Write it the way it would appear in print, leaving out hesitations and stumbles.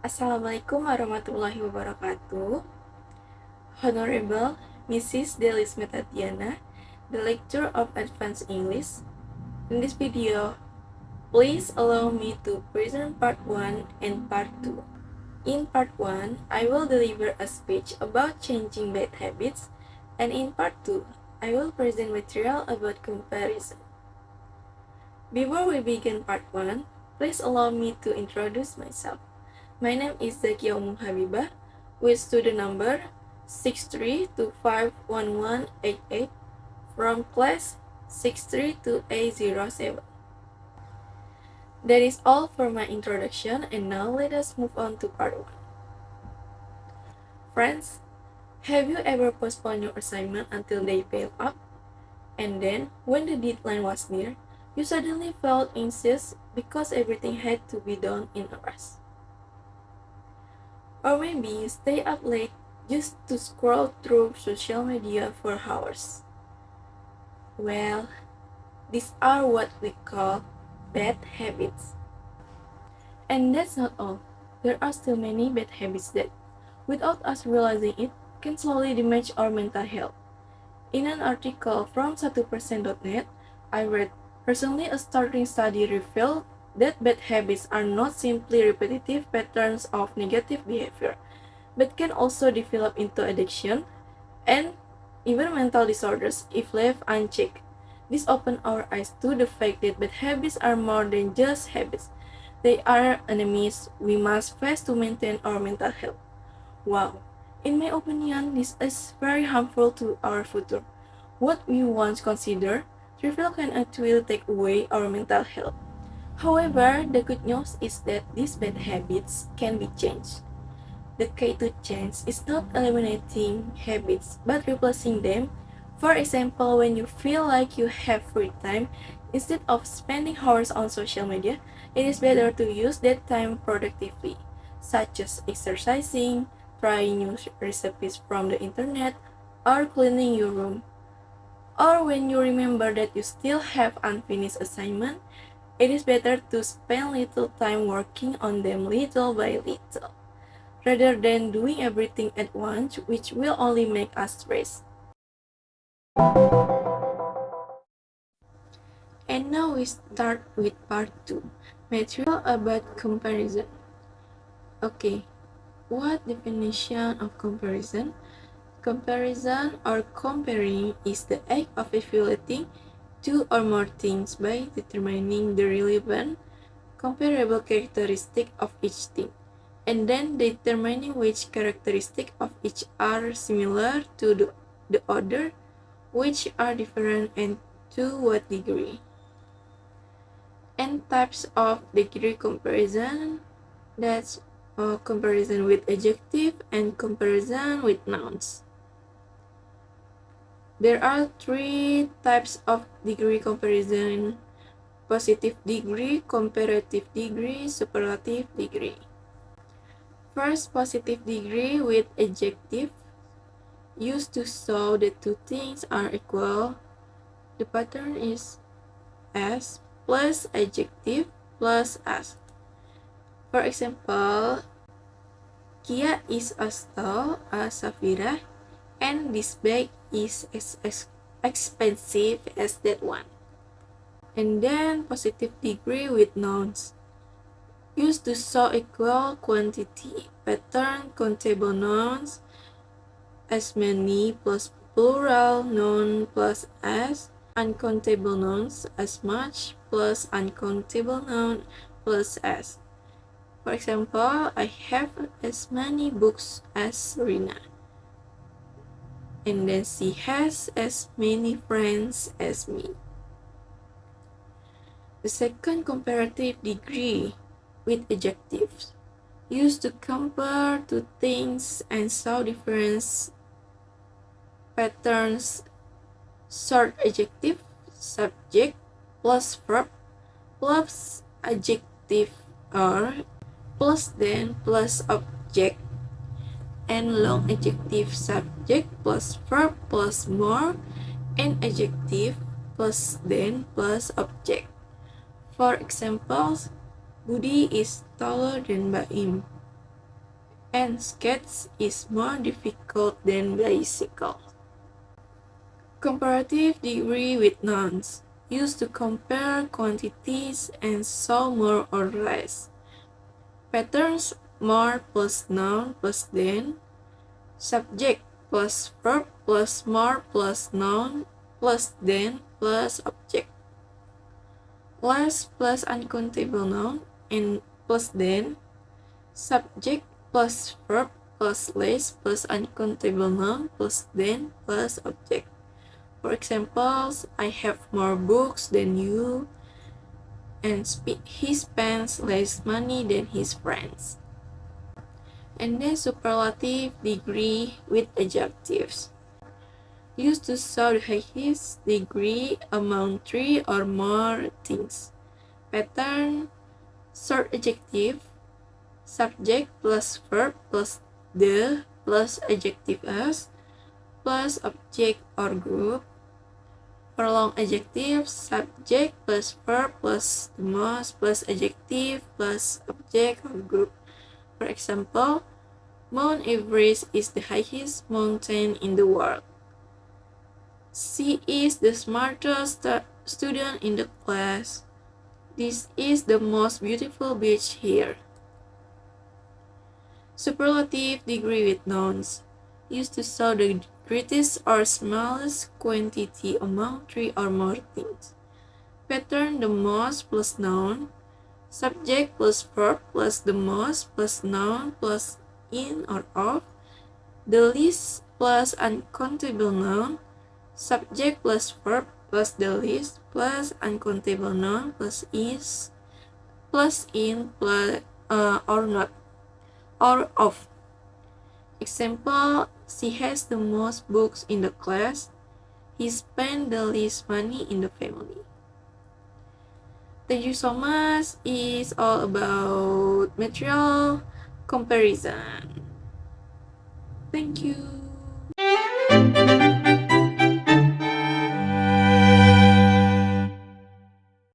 Assalamualaikum warahmatullahi wabarakatuh. Honorable Mrs. Delisme Tatiana, the lecturer of Advanced English. In this video, please allow me to present part 1 and part 2. In part 1, I will deliver a speech about changing bad habits, and in part 2, I will present material about comparison. Before we begin part 1, please allow me to introduce myself. My name is Zakia Habibah, with student number 63251188 from class 632A07. That is all for my introduction, and now let us move on to part 1. Friends, have you ever postponed your assignment until they pile up? And then, when the deadline was near, you suddenly felt anxious because everything had to be done in a rush. Or maybe you stay up late just to scroll through social media for hours. Well, these are what we call bad habits. And that's not all. There are still many bad habits that, without us realizing it, can slowly damage our mental health. In an article from 1%.net, I read, recently a startling study revealed that bad habits are not simply repetitive patterns of negative behavior, but can also develop into addiction and even mental disorders if left unchecked. This opens our eyes to the fact that bad habits are more than just habits. They are enemies we must face to maintain our mental health. Wow, in my opinion, this is very harmful to our future. What we once considered trivial can actually take away our mental health. However, the good news is that these bad habits can be changed. The key to change is not eliminating habits, but replacing them. For example, when you feel like you have free time, instead of spending hours on social media, it is better to use that time productively, such as exercising, trying new recipes from the internet, or cleaning your room. Or when you remember that you still have unfinished assignment, it is better to spend little time working on them little by little, rather than doing everything at once, which will only make us stress. And now we start with part 2, material about comparison. Okay, what definition of comparison? Comparison or comparing is the act of evaluating two or more things by determining the relevant, comparable characteristic of each thing, and then determining which characteristic of each are similar to the other, which are different, and to what degree. And types of degree comparison, that's comparison with adjective and comparison with nouns. There are 3 types of degree comparison: positive degree, comparative degree, superlative degree. First, positive degree with adjective, used to show that two things are equal. The pattern is as plus adjective plus as. For example, Kia is as tall as Safira, and this bag is as expensive as that one. And then positive degree with nouns, used to show equal quantity. Pattern countable nouns, as many plus plural noun plus as. Uncountable nouns, as much plus uncountable noun plus as. For example, I have as many books as Rina. And then she has as many friends as me. The second, comparative degree with adjectives, used to compare two things and show difference. Patterns: short adjective, subject plus verb plus adjective or plus then plus object, and long adjective, subject plus verb plus more, and adjective plus then plus object. For examples, Budi is taller than Baim. and skate is more difficult than bicycle. Comparative degree with nouns, used to compare quantities and show more or less. Patterns: more plus noun plus than, subject plus verb plus more plus noun plus than plus object. Less plus uncountable noun and plus than, subject plus verb plus less plus uncountable noun plus than plus object. For examples, I have more books than you, and he spends less money than his friends. And then superlative degree with adjectives, used to show the highest degree among three or more things. Pattern: short adjective, subject plus verb plus the plus adjective as plus object or group. For long adjective, subject plus verb plus the most plus adjective plus object or group. For example, Mount Everest is the highest mountain in the world. She is the smartest student in the class. This is the most beautiful beach here. Superlative degree with nouns, used to show the greatest or smallest quantity among three or more things. Pattern: the most plus noun, subject plus verb plus the most plus noun plus in or of, the least plus uncountable noun, subject plus verb plus the least plus uncountable noun plus is plus in plus or not or of. Example: she has the most books in the class. He spent the least money in the family. Thank you so much. It's all about material comparison. Thank you.